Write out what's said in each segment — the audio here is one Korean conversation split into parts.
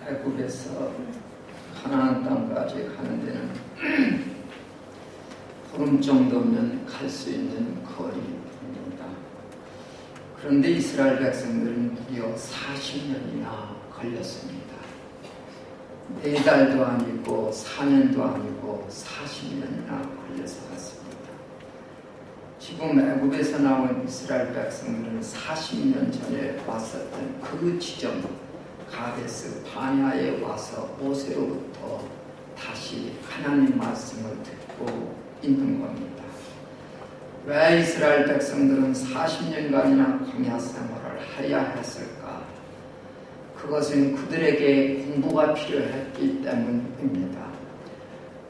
애굽에서 가나안 땅까지 가는 데는 보름 정도면 갈 수 있는 거리입니다. 그런데 이스라엘 백성들은 무려 40년이나 걸렸습니다. 4달도 아니고 4년도 아니고 40년이나 걸려서 갔습니다. 지금 애굽에서 나온 이스라엘 백성들은 40년 전에 왔었던 그 지점 가데스 바네아에 와서 모세로부터 다시 하나님 말씀을 듣고 있는 겁니다. 왜 이스라엘 백성들은 40년간이나 광야 생활을 해야 했을까? 그것은 그들에게 공부가 필요했기 때문입니다.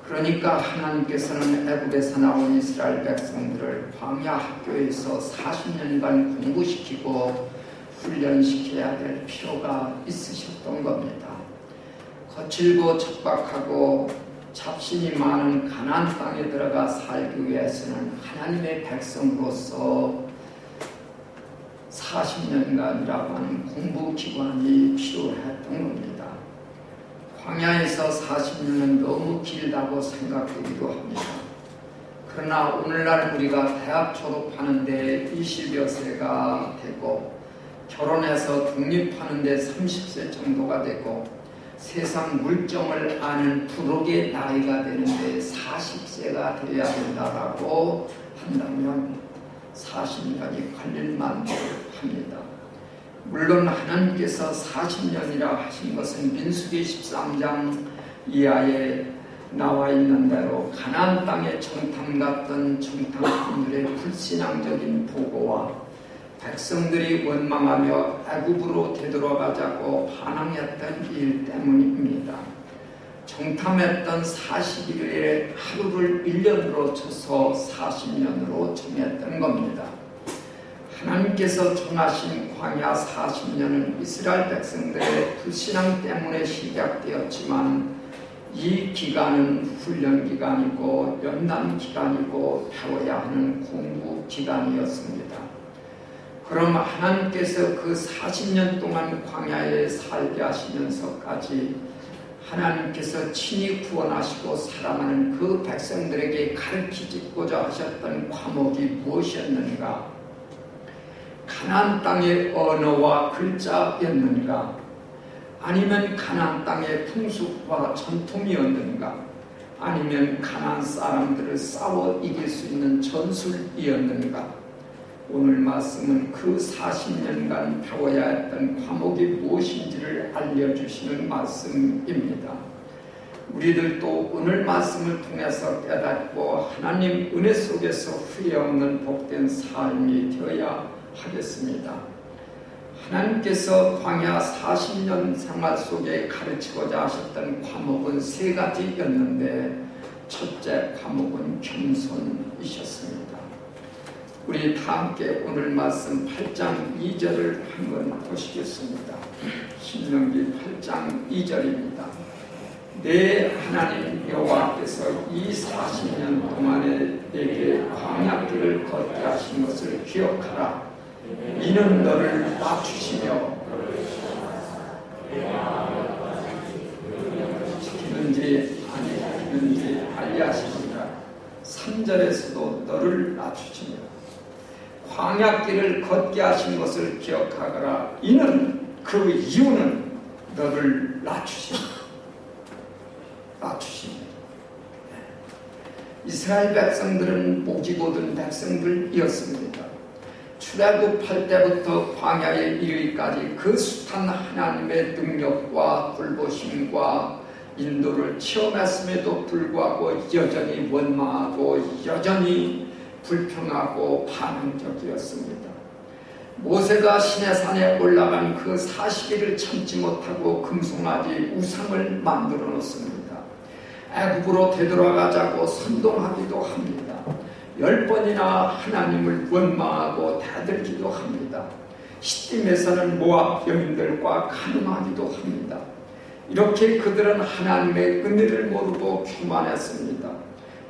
그러니까 하나님께서는 애굽에서 나온 이스라엘 백성들을 광야 학교에서 40년간 공부시키고 훈련시켜야 될 필요가 있으셨던 겁니다. 거칠고 척박하고 잡신이 많은 가나안 땅에 들어가 살기 위해서는 하나님의 백성으로서 40년간이라고 하는 공부기관이 필요했던 겁니다. 광야에서 40년은 너무 길다고 생각되기도 합니다. 그러나 오늘날 우리가 대학 졸업하는데 20여 세가 되고 결혼해서 독립하는데 30세 정도가 되고 세상 물정을 아는 부록의 나이가 되는데 40세가 되어야 된다라고 한다면 40년이 걸릴 만도 합니다. 물론 하나님께서 40년이라 하신 것은 민수기 13장 이하에 나와 있는 대로 가나안 땅의 정탐 같던 정탐꾼들의 불신앙적인 보고와 백성들이 원망하며 애굽으로 되돌아가자고 반항했던 일 때문입니다. 정탐했던 40일의 하루를 1년으로 쳐서 40년으로 정했던 겁니다. 하나님께서 정하신 광야 40년은 이스라엘 백성들의 불신앙 때문에 시작되었지만 이 기간은 훈련 기간이고 연단 기간이고 배워야 하는 공부 기간이었습니다. 그럼 하나님께서 그 40년 동안 광야에 살게 하시면서까지 하나님께서 친히 구원하시고 사랑하는 그 백성들에게 가르치고자 하셨던 과목이 무엇이었는가? 가나안 땅의 언어와 글자였는가? 아니면 가나안 땅의 풍습과 전통이었는가? 아니면 가나안 사람들을 싸워 이길 수 있는 전술이었는가? 오늘 말씀은 그 40년간 배워야 했던 과목이 무엇인지를 알려주시는 말씀입니다. 우리들도 오늘 말씀을 통해서 깨닫고 하나님 은혜 속에서 후회 없는 복된 삶이 되어야 하겠습니다. 하나님께서 광야 40년 생활 속에 가르치고자 하셨던 과목은 3가지였는데 첫째 과목은 겸손이셨습니다. 우리 다 함께 오늘 말씀 8장 2절을 한번 보시겠습니다. 신명기 8장 2절입니다. 내 하나님 여호와께서 이 40년 동안에 내게 광야길을 걷게 하신 것을 기억하라. 이는 너를 낮추시며 지키는지 아니 지키는지 알리하시니라. 3절에서도 너를 낮추시며 광야길을 걷게 하신 것을 기억하거라. 이는 그 이유는 너를 낮추십니다. 이스라엘 백성들은 목이 고든 백성들이었습니다. 출애굽할 때부터 광야에 이르기까지 그 숱한 하나님의 능력과 돌보심과 인도를 체험했음에도 불구하고 여전히 원망하고 여전히 불평하고 반항적이었습니다. 모세가 시내산에 올라간 그 40일을 참지 못하고 금송아지 우상을 만들어 놓습니다. 애굽으로 되돌아가자고 선동하기도 합니다. 10번이나 하나님을 원망하고 대들기도 합니다. 시딤에서는 모압 여인들과 간음하기도 합니다. 이렇게 그들은 하나님의 은혜를 모르고 교만했습니다.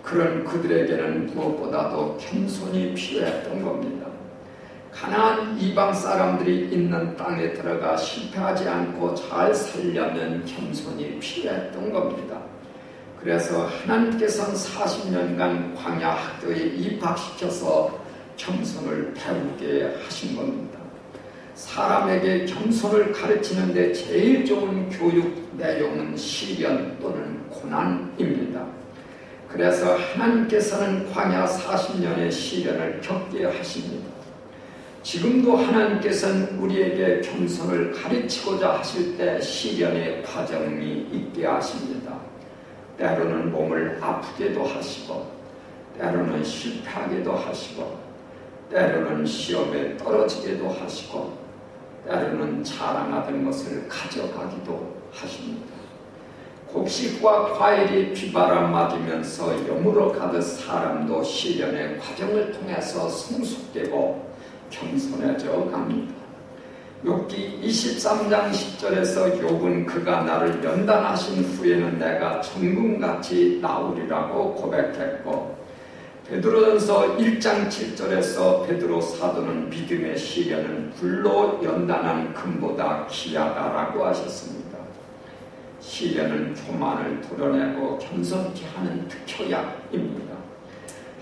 그런 그들에게는 무엇보다도 겸손이 필요했던 겁니다. 가나안 이방 사람들이 있는 땅에 들어가 실패하지 않고 잘 살려면 겸손이 필요했던 겁니다. 그래서 하나님께서는 40년간 광야 학교에 입학시켜서 겸손을 배우게 하신 겁니다. 사람에게 겸손을 가르치는데 제일 좋은 교육 내용은 시련 또는 고난입니다. 그래서 하나님께서는 광야 40년의 시련을 겪게 하십니다. 지금도 하나님께서는 우리에게 겸손을 가르치고자 하실 때 시련의 과정이 있게 하십니다. 때로는 몸을 아프게도 하시고, 때로는 실패하게도 하시고, 때로는 시험에 떨어지게도 하시고, 때로는 자랑하던 것을 가져가기도 하십니다. 곡식과 과일이 비바람 맞으면서 여물어 가듯 사람도 시련의 과정을 통해서 성숙되고 겸손해져 갑니다. 욥기 23장 10절에서 욥은 그가 나를 연단하신 후에는 내가 정금같이 나오리라고 고백했고, 베드로전서 1장 7절에서 베드로 사도는 믿음의 시련은 불로 연단한 금보다 귀하다라고 하셨습니다. 시련은 교만을 드러내고 겸손케 하는 특효약입니다.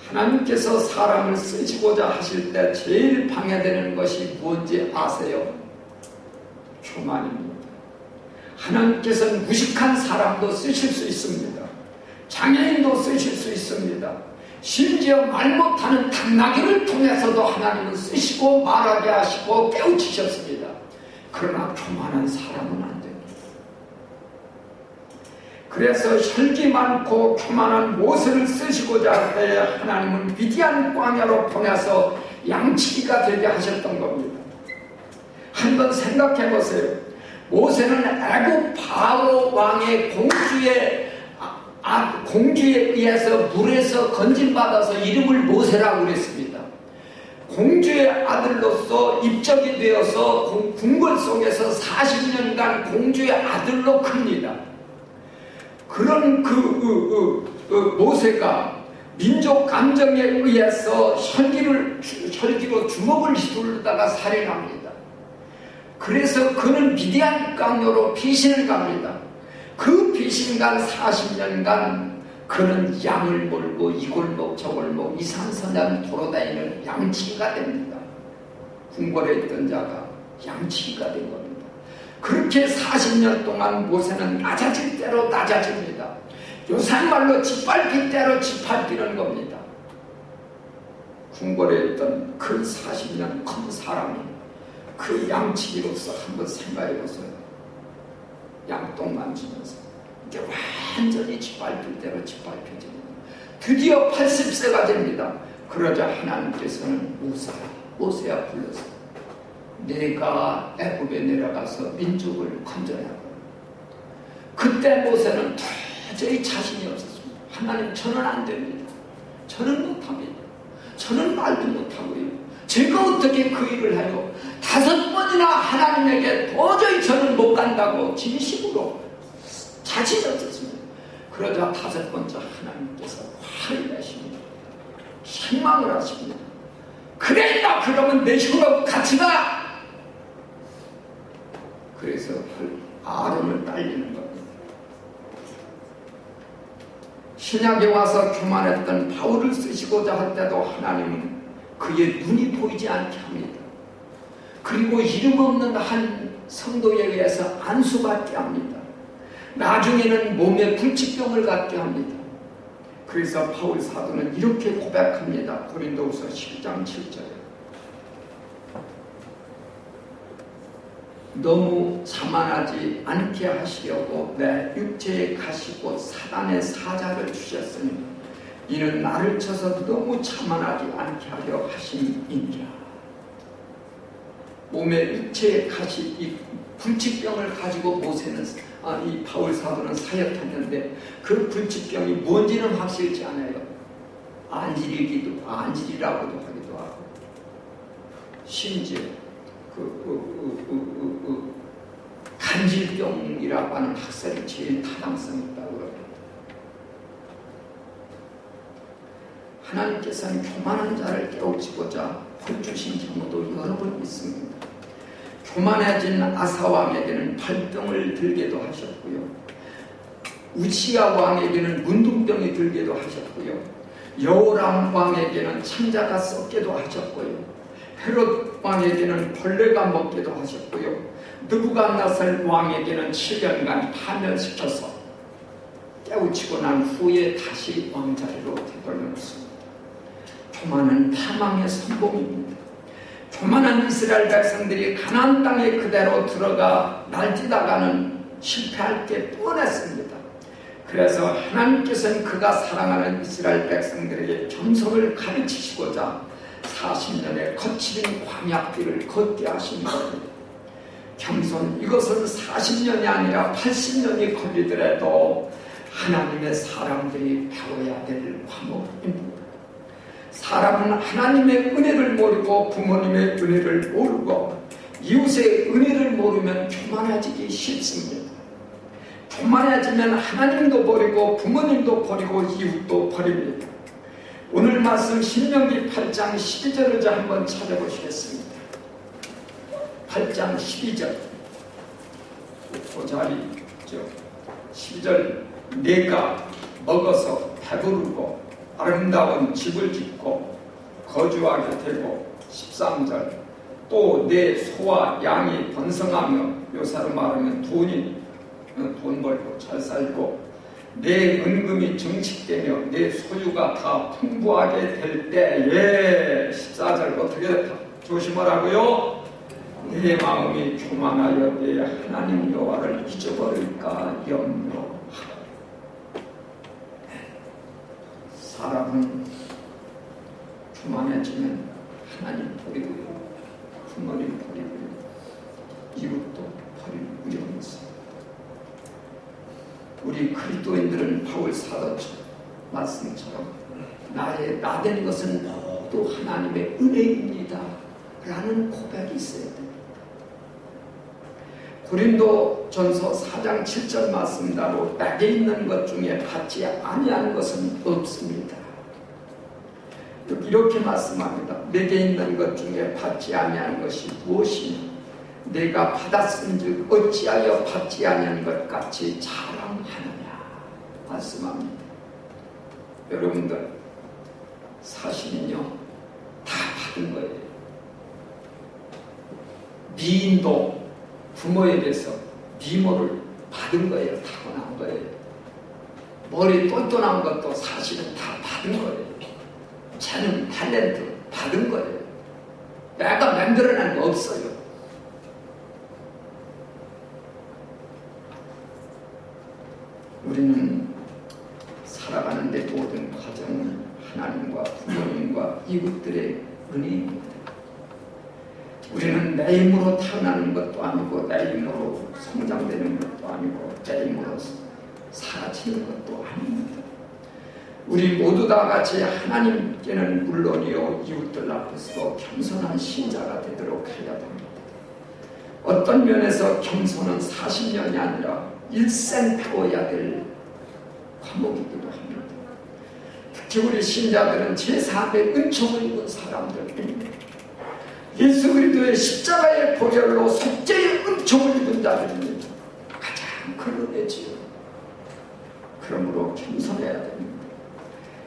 하나님께서 사람을 쓰시고자 하실 때 제일 방해되는 것이 뭔지 아세요? 교만입니다. 하나님께서는 무식한 사람도 쓰실 수 있습니다. 장애인도 쓰실 수 있습니다. 심지어 말 못하는 당나귀를 통해서도 하나님은 쓰시고 말하게 하시고 깨우치셨습니다. 그러나 교만한 사람은 안 됩니다. 그래서 혈기 많고 교만한 모세를 쓰시고자 할 때 하나님은 위대한 광야로 보내서 양치기가 되게 하셨던 겁니다. 한번 생각해 보세요. 모세는 애굽 바로 왕의 공주에 의해서 물에서 건진받아서 이름을 모세라고 그랬습니다. 공주의 아들로서 입적이 되어서 궁궐 속에서 40년간 공주의 아들로 큽니다. 그런 모세가 민족 감정에 의해서 혈기로 주먹을 휘두르다가 살해납니다. 그래서 그는 위대한 강요로 피신을 갑니다. 그 피신간 40년간 그는 양을 몰고 이 골목 저 골목 이산서난 돌아다니는 양치기가 됩니다. 궁궐에 있던 자가 양치기가 된 겁니다. 그렇게 40년 동안 모세는 낮아질 대로 낮아집니다. 요새말로 짓밟힐 대로 짓밟히는 겁니다. 궁궐에 있던 그 40년 큰 사람이 그 양치기로서 한번 생각해 보세요. 양똥 만지면서 이게 완전히 짓밟힐 대로 짓밟혀집니다. 드디어 80세가 됩니다. 그러자 하나님께서는 모세야 불러서 내가 애굽에 내려가서 민족을 건져야 하고, 그때 모세는 도저히 자신이 없었습니다. 하나님, 저는 안 됩니다. 저는 못합니다. 저는 말도 못하고요. 제가 어떻게 그 일을 해요? 5번이나 하나님에게 도저히 저는 못 간다고 진심으로 자신이 없었습니다. 그러자 5번째 하나님께서 화를 내십니다. 책망을 하십니다. 그래, 나 그러면 내 형하고 같이 가! 그래서 아론을 딸리는 겁니다. 신약에 와서 교만했던 바울을 쓰시고자 할 때도 하나님은 그의 눈이 보이지 않게 합니다. 그리고 이름 없는 한 성도에 의해서 안수받게 합니다. 나중에는 몸에 불치병을 갖게 합니다. 그래서 바울 사도는 이렇게 고백합니다. 고린도후서 10장 7절에 너무 자만하지 않게 하시려고 내 육체에 가시고 사단의 사자를 주셨으니 이는 나를 쳐서 너무 자만하지 않게 하려 하심이니라. 몸에 육체에 가시 이 불치병을 가지고 모세는 이 바울 사도는 사역했는데 그 불치병이 뭔지는 확실치 않아요. 안질이라고도 하기도 하고, 심지어 간질병이라고 하는 학설이 제일 타당성이 있다고 그럽니다. 하나님께서는 교만한 자를 깨우치고자 벌주신 경우도 여러 번 있습니다. 교만해진 아사 왕에게는 발병을 들게도 하셨고요. 우시야 왕에게는 문둥병이 들게도 하셨고요. 여호람 왕에게는 창자가 썩게도 하셨고요. 헤롯 왕에게는 벌레가 먹게도 하셨고요. 느부갓네살 왕에게는 7년간 파멸시켜서 깨우치고 난 후에 다시 왕자리로 되돌려놓습니다. 교만은 파망의 선봉입니다. 교만한 이스라엘 백성들이 가나안 땅에 그대로 들어가 날뛰다가는 실패할 게 뻔했습니다. 그래서 하나님께서는 그가 사랑하는 이스라엘 백성들에게 겸손을 가르치시고자 40년의 거칠은 광야길을 걷게 하신 겁니다. 겸손, 이것은 40년이 아니라 80년이 걸리더라도 하나님의 사람들이 배워야 될 과목입니다. 사람은 하나님의 은혜를 모르고 부모님의 은혜를 모르고 이웃의 은혜를 모르면 교만해지기 쉽습니다. 교만해지면 하나님도 버리고 부모님도 버리고 이웃도 버립니다. 오늘 말씀 신명기 8장 12절을 한번 찾아보시겠습니다. 8장 12절 그 자리죠. 12절 내가 먹어서 배부르고 아름다운 집을 짓고 거주하게 되고 13절 또 내 소와 양이 번성하며 묘사로 말하면 돈 벌고 잘 살고 내 은금이 증식되며 내 소유가 다 풍부하게 될 때에 14절 어떻게 조심하라고요? 내 마음이 교만하여 내 하나님 여호와를 잊어버릴까 염려하라. 사람은 교만해지면 하나님 버리고요, 부모님 버리고요, 이웃도 버릴 위험이 있습니다. 우리 그리스도인들은 바울 사도 말씀처럼 나된 것은 모두 하나님의 은혜입니다 라는 고백이 있어야 됩니다. 고린도전서 4장 7절 말씀대로 내게 있는 것 중에 받지 아니한 것은 없습니다. 이렇게 말씀합니다. 내게 있는 것 중에 받지 아니한 것이 무엇이냐? 내가 받았은즉 어찌하여 받지 아니한 것 같이 자랑하느냐 말씀합니다. 여러분들 사실은요 다 받은 거예요. 미인도 부모에게서 미모를 받은 거예요. 타고난 거예요. 머리 똔똔한 것도 사실은 다 받은 거예요. 재능, 탤런트 받은 거예요. 내가 만들어낸 거 없어요. 우리는 살아가는데 모든 과정은 하나님과 부모님과 이웃들의 은혜입니다. 우리는 내 힘으로 태어나는 것도 아니고 내 힘으로 성장되는 것도 아니고 내 힘으로 사라지는 것도 아닙니다. 우리 모두 다 같이 하나님께는 물론이요 이웃들 앞에서도 겸손한 신자가 되도록 해야 됩니다. 어떤 면에서 겸손은 40년이 아니라 일생 배워야 될 과목이기도 합니다. 특히 우리 신자들은 제4의 은총을 입은 사람들입니다. 예수 그리스도의 십자가의 보혈로 속죄의 은총을 입은 자들입니다. 가장 큰 은혜지요. 그러므로 겸손해야 됩니다.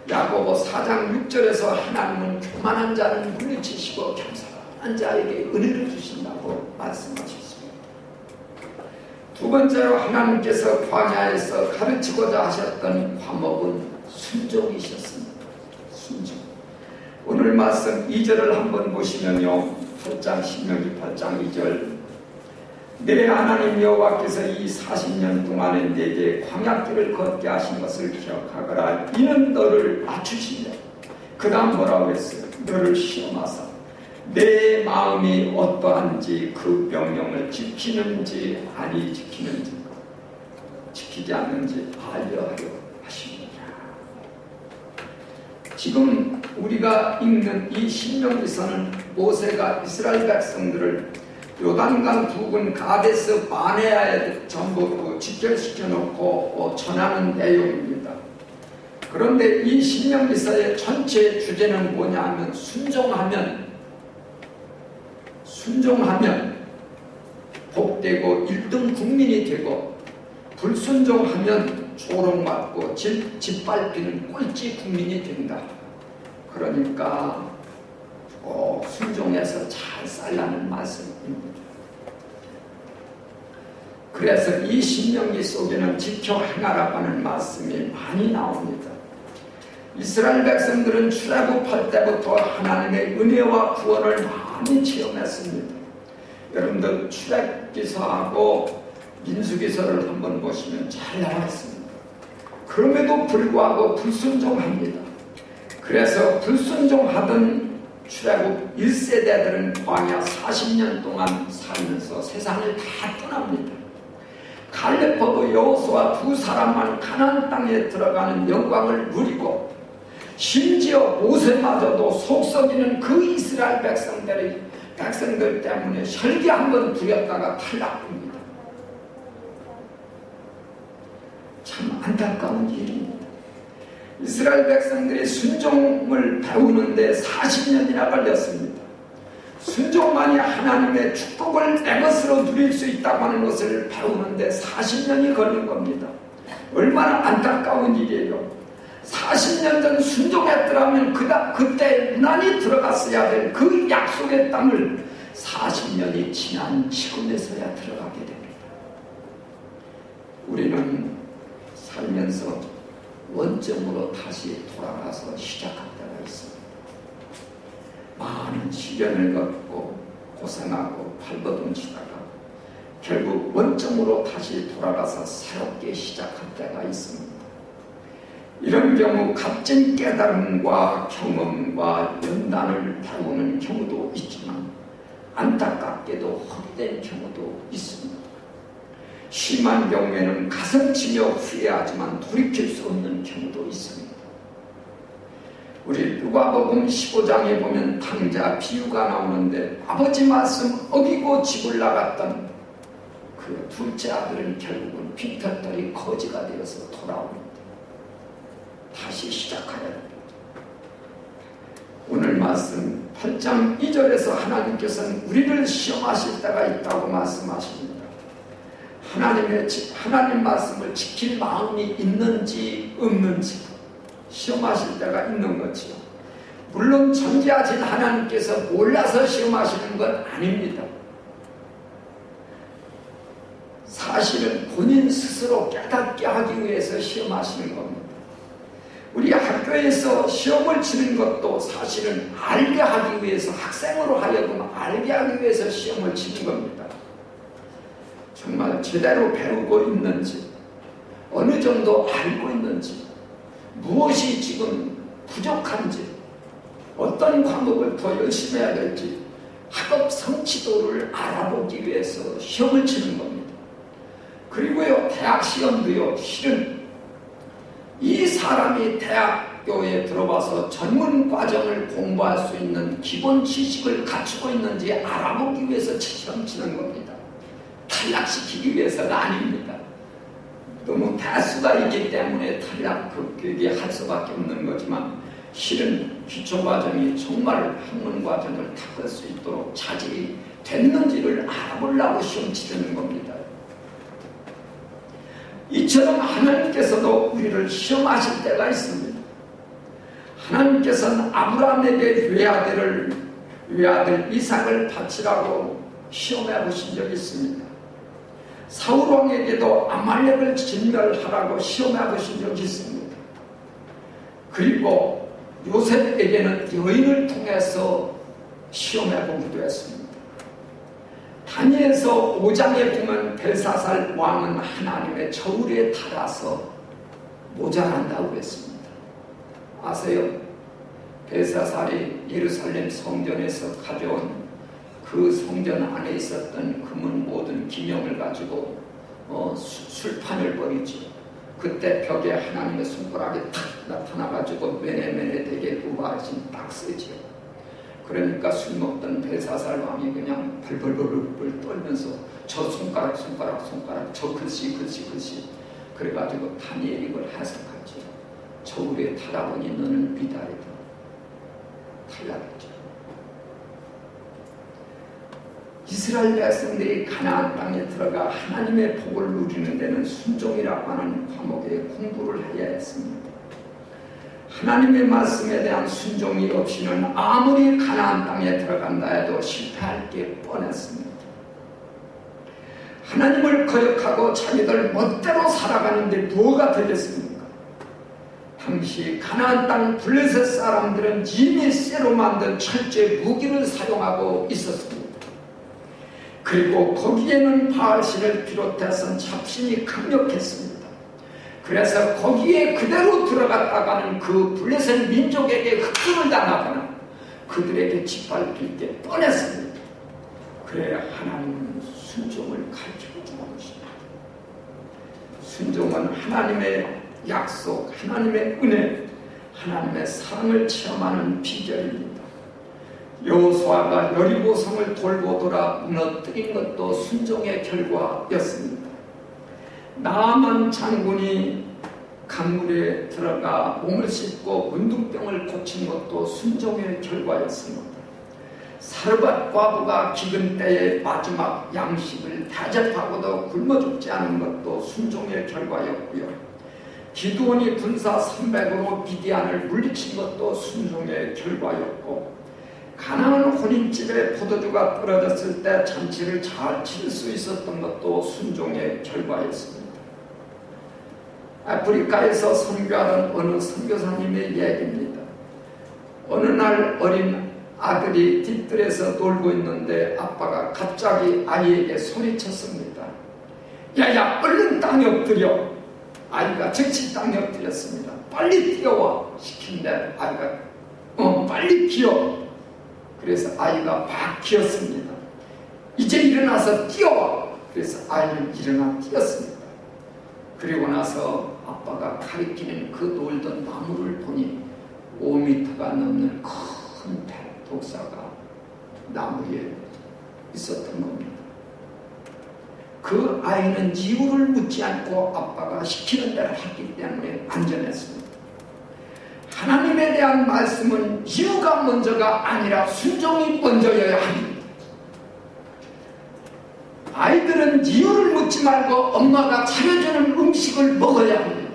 야고보 4장 6절에서 하나님은 교만한 자는 물리치시고 겸손한 자에게 은혜를 주신다고 말씀하셨습니다. 두 번째로 하나님께서 광야에서 가르치고자 하셨던 과목은 순종이셨습니다. 순종. 오늘 말씀 2절을 한번 보시면요. 8장 신명기 8장 2절 내 하나님 여호와께서 이 40년 동안에 내게 광야길을 걷게 하신 것을 기억하거라. 이는 너를 낮추시며 그 다음 뭐라고 했어요? 너를 시험하사 내 마음이 어떠한지 그 명령을 지키는지 아니 지키는지 지키지 않는지 알려하려 하십니다. 지금 우리가 읽는 이 신명기서는 모세가 이스라엘 백성들을 요단강 부근 가데스 바네아에 전부 직결시켜 놓고 전하는 내용입니다. 그런데 이 신명기사의 전체 주제는 뭐냐 하면 순종하면 복되고 1등 국민이 되고 불순종하면 조롱받고 짓밟히는 꼴찌 국민이 된다. 그러니까 순종해서 잘 살라는 말씀입니다. 그래서 이 신명기 속에는 지켜 행하라고 하는 말씀이 많이 나옵니다. 이스라엘 백성들은 출애굽할 때부터 하나님의 은혜와 구원을 많이 체험했습니다. 여러분들 출애굽기서하고 민수기서를 한번 보시면 잘 나와 있습니다. 그럼에도 불구하고 불순종합니다. 그래서 불순종하던 출애굽 1세대들은 광야 40년 동안 살면서 세상을 다 떠납니다. 갈렙하고 여호수아 두 사람만 가나안 땅에 들어가는 영광을 누리고 심지어 모세마저도 속썩이는 그 이스라엘 백성들 때문에 혈기 한번 부렸다가 탈락합니다. 참 안타까운 일입니다. 이스라엘 백성들이 순종을 배우는데 40년이나 걸렸습니다. 순종만이 하나님의 축복을 내 것으로 누릴 수 있다고 하는 것을 배우는데 40년이 걸린 겁니다. 얼마나 안타까운 일이에요. 40년 전 순종했더라면 그때 무난히 들어갔어야 될 그 약속의 땅을 40년이 지난 지금에서야 들어가게 됩니다. 우리는 살면서 원점으로 다시 돌아가서 시작할 때가 있습니다. 많은 시련을 겪고 고생하고 발버둥치다가 결국 원점으로 다시 돌아가서 새롭게 시작할 때가 있습니다. 이런 경우 값진 깨달음과 경험과 연단을 배우는 경우도 있지만 안타깝게도 헛된 경우도 있습니다. 심한 경우에는 가슴치며 후회하지만 돌이킬 수 없는 경우도 있습니다. 우리 누가복음 15장에 보면 탕자 비유가 나오는데 아버지 말씀 어기고 집을 나갔던 그 둘째 아들은 결국은 빈털터리 거지가 되어서 돌아옵니다. 다시 시작해야 됩니다. 오늘 말씀 8장 2절에서 하나님께서는 우리를 시험하실 때가 있다고 말씀하십니다. 하나님 말씀을 지킬 마음이 있는지 없는지 시험하실 때가 있는 거지요. 물론 전지하신 하나님께서 몰라서 시험하시는 건 아닙니다. 사실은 본인 스스로 깨닫게 하기 위해서 시험하시는 겁니다. 우리 학교에서 시험을 치는 것도 사실은 알게 하기 위해서, 학생으로 하여금 알게 하기 위해서 시험을 치는 겁니다. 정말 제대로 배우고 있는지, 어느 정도 알고 있는지, 무엇이 지금 부족한지, 어떤 과목을 더 열심히 해야 될지 학업 성취도를 알아보기 위해서 시험을 치는 겁니다. 그리고요, 대학 시험도요, 실은 이 사람이 대학교에 들어와서 전문 과정을 공부할 수 있는 기본 지식을 갖추고 있는지 알아보기 위해서 시험 치는 겁니다. 탈락시키기 위해서가 아닙니다. 너무 대수가 있기 때문에 탈락급격이 할 수밖에 없는 거지만 실은 기초과정이 정말 학문과정을 닦을 수 있도록 자질이 됐는지를 알아보려고 시험 치르는 겁니다. 이처럼 하나님께서도 우리를 시험하실 때가 있습니다. 하나님께서는 아브라함에게 외아들 이삭을 바치라고 시험해 보신 적이 있습니다. 사울왕에게도 아말렉을 진멸하라고 시험해 보신 적이 있습니다. 그리고 요셉에게는 여인을 통해서 시험해 보기도 했습니다. 다니엘서 5장에 보면 벨사살 왕은 하나님의 저울에 달아서 모자란다고 했습니다. 아세요? 벨사살이 예루살렘 성전에서 가져온 그 성전 안에 있었던 금은 모든 기명을 가지고 술판을 벌이죠. 그때 벽에 하나님의 손가락이 탁 나타나가지고 메네메네 되게 우바하신 딱 쓰지요. 그러니까 술 먹던 벨사살 왕이 그냥 벌벌벌 떨면서 저 손가락 저 글씨 그래가지고 다니엘이 이걸 해석하죠. 저 저울에 달아보니 너는 위다이다. 탈락했죠. 이스라엘 백성들이 가나안 땅에 들어가 하나님의 복을 누리는 데는 순종이라고 하는 과목에 공부를 해야 했습니다. 하나님의 말씀에 대한 순종이 없이는 아무리 가나안 땅에 들어간다 해도 실패할 게 뻔했습니다. 하나님을 거역하고 자기들 멋대로 살아가는데 뭐가 되겠습니까? 당시 가나안 땅 블레셋 사람들은 이미 쇠로 만든 철제 무기를 사용하고 있었습니다. 그리고 거기에는 바알신을 비롯해서 잡신이 강력했습니다. 그래서 거기에 그대로 들어갔다가는 그 블레셋 민족에게 흑승을 당하거나 그들에게 짓밟힐 게 뻔했습니다. 그래야 하나님은 순종을 가르쳐주는 것입니다. 순종은 하나님의 약속, 하나님의 은혜, 하나님의 사랑을 체험하는 비결입니다. 여호수아가 여리고성을 돌고 돌아 무너뜨린 것도 순종의 결과였습니다. 나아만 장군이 강물에 들어가 몸을 씻고 문둥병을 고친 것도 순종의 결과였습니다. 사르밧 과부가 기근 때의 마지막 양식을 대접하고도 굶어 죽지 않은 것도 순종의 결과였고요. 기드온이 군사 300으로 미디안을 물리친 것도 순종의 결과였고, 가나안 혼인집에 포도주가 떨어졌을 때 잔치를 잘 칠 수 있었던 것도 순종의 결과였습니다. 아프리카에서 선교하던 어느 선교사님의 얘기입니다. 어느 날 어린 아들이 뒷뜰에서 놀고 있는데 아빠가 갑자기 아이에게 소리쳤습니다. 야야, 얼른 땅에 엎드려. 아이가 즉시 땅에 엎드렸습니다. 빨리 뛰어와 시킨데 아이가 빨리 기어. 그래서 아이가 막 기었습니다. 이제 일어나서 뛰어와. 그래서 아이는 일어나 뛰었습니다. 그리고 나서 아빠가 가리키는 그 놀던 나무를 보니 5m가 넘는 큰 독사가 나무에 있었던 겁니다. 그 아이는 이유를 묻지 않고 아빠가 시키는 대로 했기 때문에 안전했습니다. 하나님에 대한 말씀은 이유가 먼저가 아니라 순종이 먼저여야 합니다. 아이들은 이유를 묻지 말고 엄마가 차려주는 음식을 먹어야 합니다.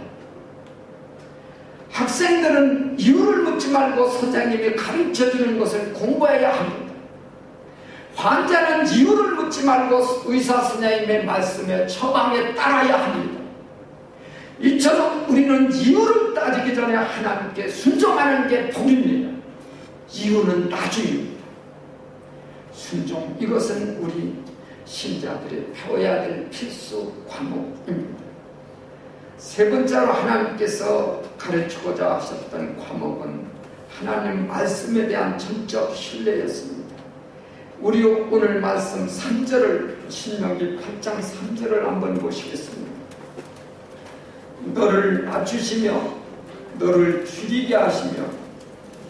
학생들은 이유를 묻지 말고 선생님이 가르쳐주는 것을 공부해야 합니다. 환자는 이유를 묻지 말고 의사 선생님의 말씀에 처방에 따라야 합니다. 이처럼 우리는 이유를 따지기 전에 하나님께 순종하는 게 복입니다. 이유는 나중입니다. 순종, 이것은 우리 신자들이 배워야 될 필수 과목입니다. 세 번째로 하나님께서 가르치고자 하셨던 과목은 하나님 말씀에 대한 전적 신뢰였습니다. 우리 오늘 말씀 3절을, 신명기 8장 3절을 한번 보시겠습니다. 너를 낮추시며 너를 줄이게 하시며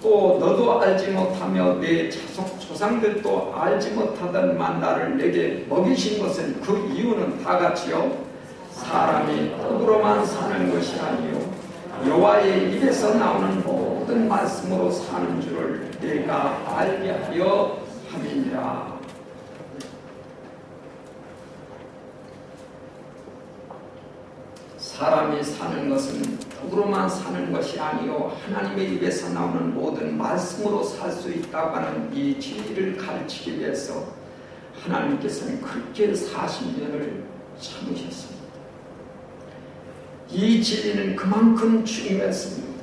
또 너도 알지 못하며 내 조상들도 알지 못하던 만나를 내게 먹이신 것은 그 이유는 다 같이요 사람이 떡으로만 사는 것이 아니요 여호와의 입에서 나오는 모든 말씀으로 사는 줄을 내가 알게 하려 함이니라. 사람이 사는 것은 떡으로만 사는 것이 아니요 하나님의 입에서 나오는 모든 말씀으로 살 수 있다고 하는 이 진리를 가르치기 위해서 하나님께서는 그렇게 40년을 참으셨습니다. 이 진리는 그만큼 중요했습니다.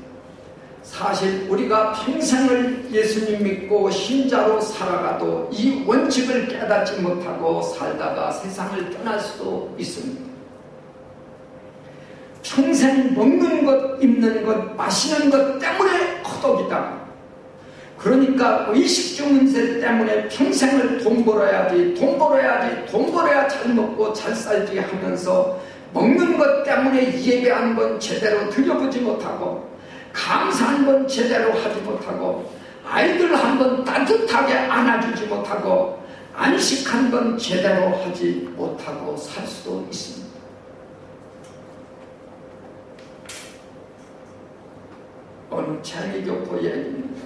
사실 우리가 평생을 예수님 믿고 신자로 살아가도 이 원칙을 깨닫지 못하고 살다가 세상을 떠날 수도 있습니다. 평생 먹는 것, 입는 것, 마시는 것 때문에 허덕이다. 그러니까 의식주 문제 때문에 평생을 돈 벌어야지, 돈 벌어야 잘 먹고 잘 살지 하면서 먹는 것 때문에 예배 한 번 제대로 드려보지 못하고 감사 한 번 제대로 하지 못하고 아이들 한 번 따뜻하게 안아주지 못하고 안식 한 번 제대로 하지 못하고 살 수도 있습니다. 재미교포 얘기입니다.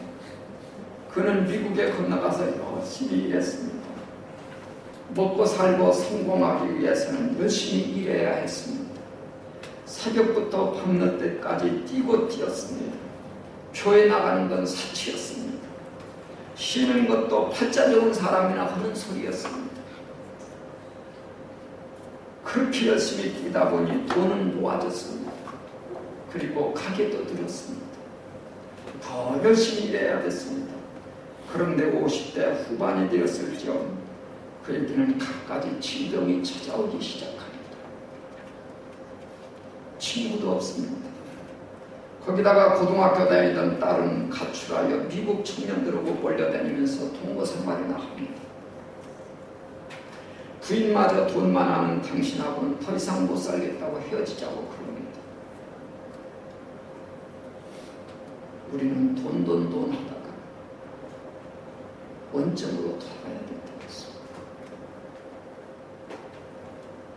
그는 미국에 건너가서 열심히 일했습니다. 먹고 살고 성공하기 위해서는 열심히 일해야 했습니다. 새벽부터 밤늦 때까지 뛰고 뛰었습니다. 교회 나가는 건 사치였습니다. 쉬는 것도 팔자 좋은 사람이나 하는 소리였습니다. 그렇게 열심히 뛰다 보니 돈은 모아졌습니다. 그리고 가게도 들였습니다. 더 열심히 일해야 됐습니다. 그런데 50대 후반이 되었을지언 그에게는 갖가지 질병이 찾아오기 시작합니다. 친구도 없습니다. 거기다가 고등학교 다니던 딸은 가출하여 미국 청년들하고 몰려다니면서 동거 생활이나 합니다. 부인마저 돈만 아는 당신하고는 더 이상 못 살겠다고 헤어지자고 그럽니다. 우리는 돈 하다가 원점으로 돌아가야 된다고 했습니다.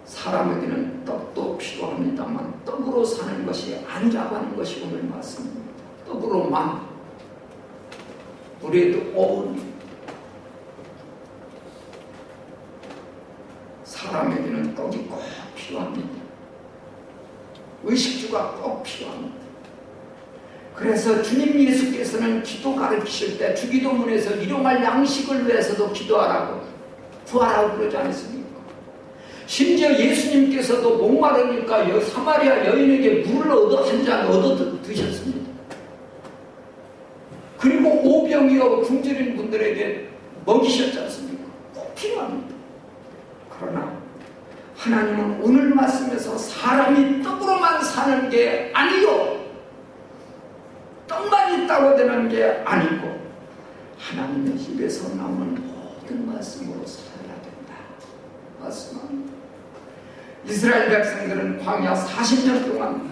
사람에게는 떡도 필요합니다만 떡으로 사는 것이 아니라고 하는 것이 오늘 말씀입니다. 떡으로만 우리에도 어울립니다. 사람에게는 떡이 꼭 필요합니다. 의식주가 꼭 필요합니다. 그래서 주님 예수께서는 기도 가르치실 때 주기도문에서 일용할 양식을 위해서도 기도하라고 구하라고 그러지 않습니까? 심지어 예수님께서도 목마르니까 사마리아 여인에게 물을 한 잔 얻어 드셨습니다. 그리고 오병이어 굶주린 분들에게 먹이셨지 않습니까? 꼭 필요합니다. 그러나 하나님은 오늘 말씀에서 사람이 떡으로만 사는 게 아니요, 떡만 있다고 되는 게 아니고 하나님의 입에서 나오는 모든 말씀으로 살아야 된다 말씀합니다. 이스라엘 백성들은 광야 40년 동안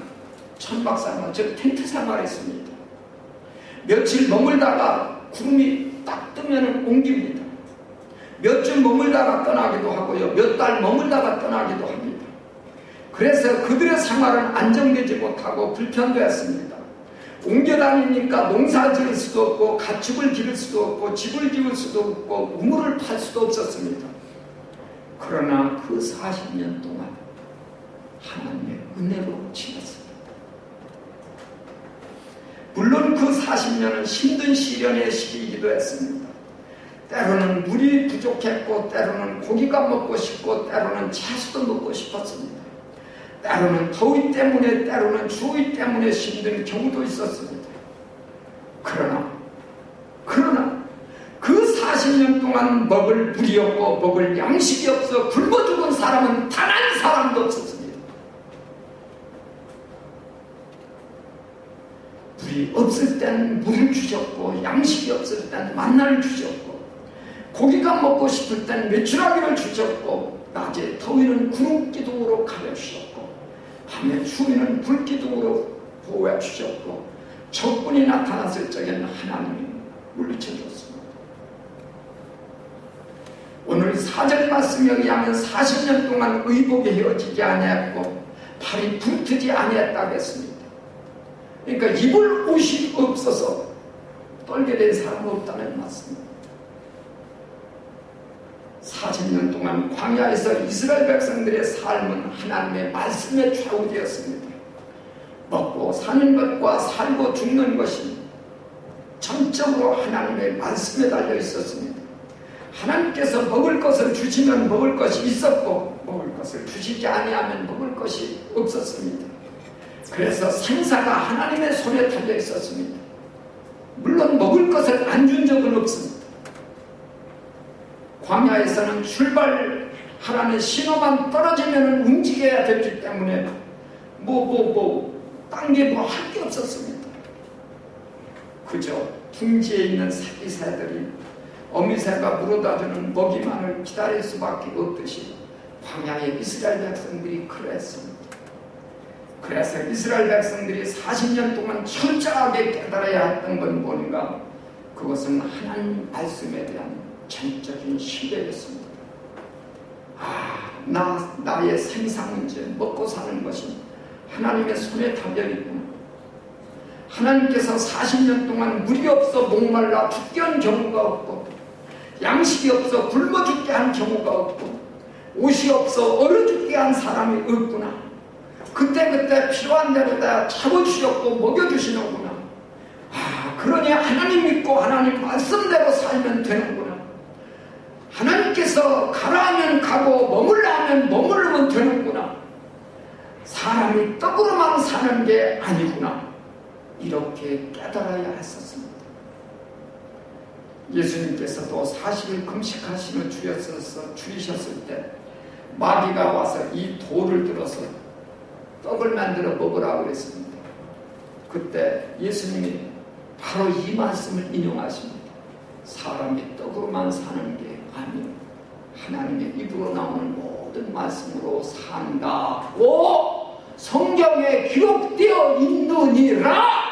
천박생활, 즉 텐트 생활했습니다. 며칠 머물다가 구름이 딱 뜨면 옮깁니다. 몇 주 머물다가 떠나기도 하고요, 몇 달 머물다가 떠나기도 합니다. 그래서 그들의 생활은 안정되지 못하고 불편되었습니다. 옮겨 다니니까 농사 지을 수도 없고 가축을 기를 수도 없고 집을 지을 수도 없고 우물을 팔 수도 없었습니다. 그러나 그 40년 동안 하나님의 은혜로 지냈습니다. 물론 그 40년은 힘든 시련의 시기이기도 했습니다. 때로는 물이 부족했고 때로는 고기가 먹고 싶고 때로는 채소도 먹고 싶었습니다. 때로는 더위 때문에 때로는 추위 때문에 힘든 경우도 있었습니다. 그러나 그 40년 동안 먹을 물이 없고 먹을 양식이 없어 굶어 죽은 사람은 단 한 사람도 없었습니다. 물이 없을 땐 물을 주셨고 양식이 없을 땐 만나를 주셨고 고기가 먹고 싶을 땐 메추라기를 주셨고 낮에 더위는 구름기둥으로 가려주셨고 밤에 추위는 불기둥으로 보호해 주셨고 적군이 나타났을 적에는 하나님이 물리쳐 줬습니다. 오늘 4절 말씀에 의하면 40년 동안 의복이 헤어지지 아니했고 발이 붉지 아니했다고 했습니다. 그러니까 입을 옷이 없어서 떨게 된 사람은 없다는 말씀입니다. 40년 동안 광야에서 이스라엘 백성들의 삶은 하나님의 말씀에 좌우되었습니다. 먹고 사는 것과 살고 죽는 것이 전적으로 하나님의 말씀에 달려 있었습니다. 하나님께서 먹을 것을 주시면 먹을 것이 있었고 먹을 것을 주시지 아니하면 먹을 것이 없었습니다. 그래서 생사가 하나님의 손에 달려 있었습니다. 물론 먹을 것을 안 준 적은 없습니다. 광야에서는 출발하라는 신호만 떨어지면 움직여야 됐기 때문에 딴 게 할 게 없었습니다. 그저 둥지에 있는 새끼새들이 어미새가 물어다주는 먹이만을 기다릴 수밖에 없듯이 광야의 이스라엘 백성들이 그랬습니다. 그래서 이스라엘 백성들이 40년 동안 철저하게 깨달아야 했던 건 뭔가, 그것은 하나님 말씀에 대한 전적인 신뢰였습니다. 나의 생사 문제, 먹고 사는 것이 하나님의 손에 달려있구나. 하나님께서 40년 동안 물이 없어 목말라 죽게 한 경우가 없고, 양식이 없어 굶어 죽게 한 경우가 없고, 옷이 없어 얼어 죽게 한 사람이 없구나. 그때그때 필요한 대로 다 잡아주셨고 먹여주시는구나. 그러니 하나님 믿고 하나님 말씀대로 살면 되는구나. 하나님께서 가라 하면 가고 머물라 하면 머무르면 되는구나. 사람이 떡으로만 사는 게 아니구나. 이렇게 깨달아야 했었습니다. 예수님께서도 40일 금식하시는 주이셨을 때 마귀가 와서 이 돌을 들어서 떡을 만들어 먹으라고 그랬습니다. 그때 예수님이 바로 이 말씀을 인용하십니다. 사람이 떡으로만 사는 게 아니요, 하나님의 입으로 나오는 모든 말씀으로 산다고 성경에 기록되어 있느니라.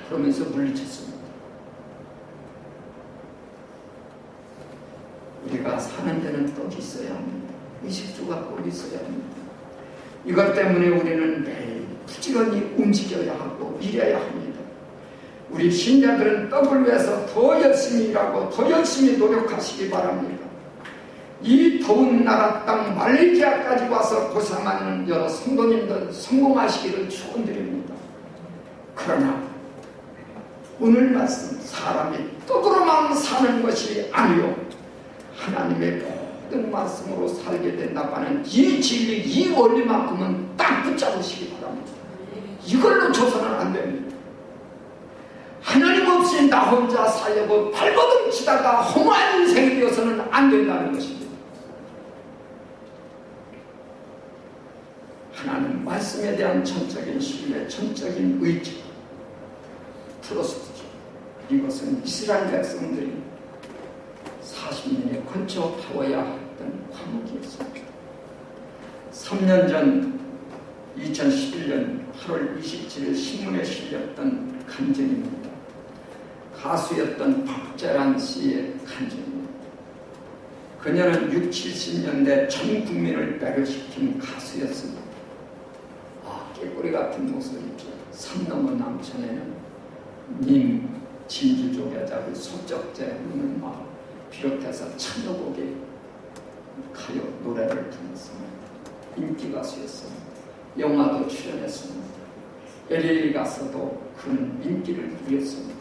그러면서 물리쳤습니다. 우리가 사는 데는 떡이 있어야 합니다. 의식주가 꼭 있어야 합니다. 이것 때문에 우리는 매일 부지런히 움직여야 하고 일해야 합니다. 우리 신자들은 떡을 위해서 더 열심히 일하고 더 열심히 노력하시기 바랍니다. 이 더운 나라 땅 말레이시아까지 와서 고생하는 여러 성도님들 성공하시기를 축원드립니다. 그러나 오늘 말씀, 사람이 떡으로만 사는 것이 아니요 하나님의 모든 말씀으로 살게 된다고 하는 이 진리, 이 원리만큼은 딱 붙잡으시기 바랍니다. 이걸로 줘서는 안 됩니다. 하나님 없이 나 혼자 살려고 발버둥 치다가 허무한 인생이 되어서는 안 된다는 것입니다. 하나님 말씀에 대한 전적인 신뢰, 전적인 의지 들었었죠. 이것은 이스라엘 백성들이 40년에 걸쳐 배워야 했던 과목이었습니다. 3년 전 2011년 8월 27일 신문에 실렸던 간증입니다. 가수였던 박재란 씨의 간증입니다. 그녀는 60, 70년대 전 국민을 배려시킨 가수였습니다. 깨꼬리 같은 목소리죠. 산 넘어 남천에는 님 진주족 여자의 소적제 우는 마을 비롯해서 천여 곡의 가요 노래를 불렀습니다. 인기 가수였습니다. 영화도 출연했습니다. LA 가서도 그는 인기를 누렸습니다.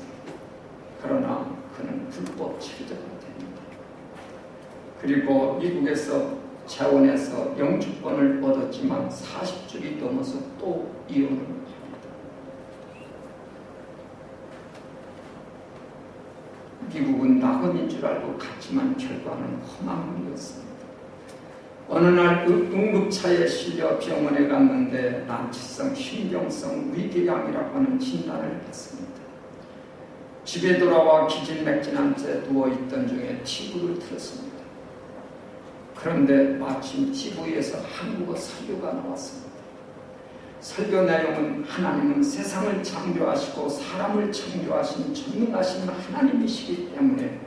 그러나 그는 불법 체류자가 됩니다. 그리고 미국에서 재혼해서 영주권을 얻었지만 40줄이 넘어서 또 이혼을 합니다. 미국은 낙원인 줄 알고 갔지만 결과는 허망이었습니다. 어느 날 응급차에 실려 병원에 갔는데 난치성 신경성 위궤양이라고 하는 진단을 받습니다. 집에 돌아와 기진맥진한 채 누워있던 중에 TV를 틀었습니다. 그런데 마침 TV에서 한국어 설교가 나왔습니다. 설교 내용은 하나님은 세상을 창조하시고 사람을 창조하신 전능하신 하나님이시기 때문에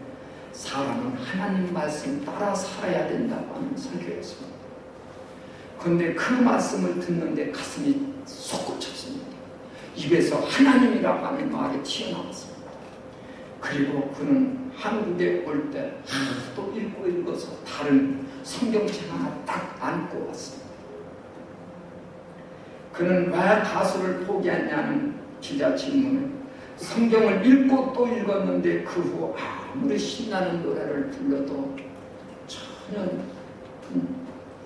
사람은 하나님 말씀 따라 살아야 된다고 하는 설교였습니다. 그런데 그 말씀을 듣는데 가슴이 솟구쳤습니다. 입에서 하나님이라고 하는 말이 튀어나왔습니다. 그리고 그는 한국에 올 때 하나도 읽어서 다른 성경책 하나 딱 안고 왔습니다. 그는 왜 가수를 포기했냐는 기자 질문에 성경을 읽고 또 읽었는데 그 후 아무리 신나는 노래를 불러도 전혀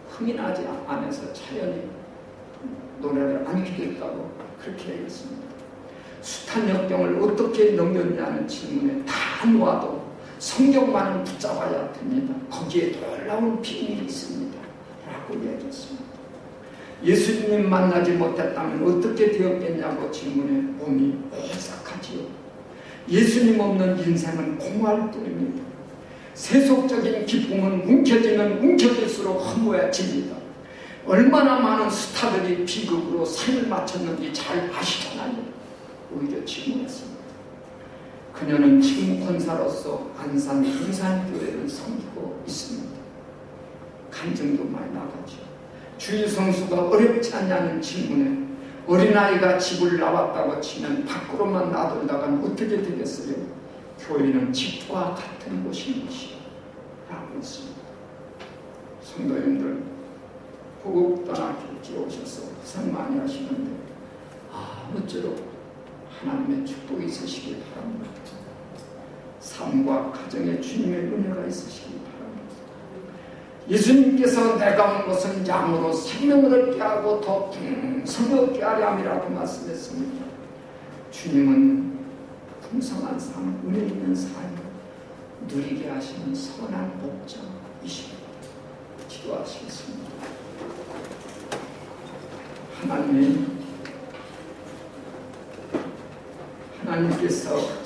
흥이 나지 않아서 차연히 노래를 안 듣겠다고 그렇게 얘기했습니다. 숱한 역경을 어떻게 넘겼냐는 질문에 다 놓아도 성경만은 붙잡아야 됩니다. 거기에 놀라운 비밀이 있습니다. 라고 얘기했습니다. 예수님 만나지 못했다면 어떻게 되었겠냐고 질문에 몸이 오싹하지요. 예수님 없는 인생은 공허할 뿐입니다. 세속적인 기쁨은 움켜쥐면 움켜질수록 허무해집니다. 얼마나 많은 스타들이 비극으로 상을 마쳤는지 잘 아시잖아요. 오히려 질문했습니다. 그녀는 지금 권사로서 안산 인산교회를 섬기고 있습니다. 간증도 많이 나가죠. 주일 성수가 어렵지 않냐는 질문에 어린아이가 집을 나왔다고 치면 밖으로만 놔둘다간 어떻게 되겠어요? 교회는 집과 같은 곳인 것이요 라고 했습니다. 성도님들, 호국단학교에 오셔서 고생 많이 하시는데 아무쪼록 하나님의 축복이 있으시길 바랍니다. 삶과 가정에 주님의 은혜가 있으시길 바랍니다. 예수님께서 내가 온 것은 양으로 생명을 얻게 하고 더 풍성히 얻게 하려 함이라고 말씀했습니다. 주님은 풍성한 삶, 은혜 있는 삶을 누리게 하시는 선한 목자이십니다. 기도하시겠습니다. 하나님께서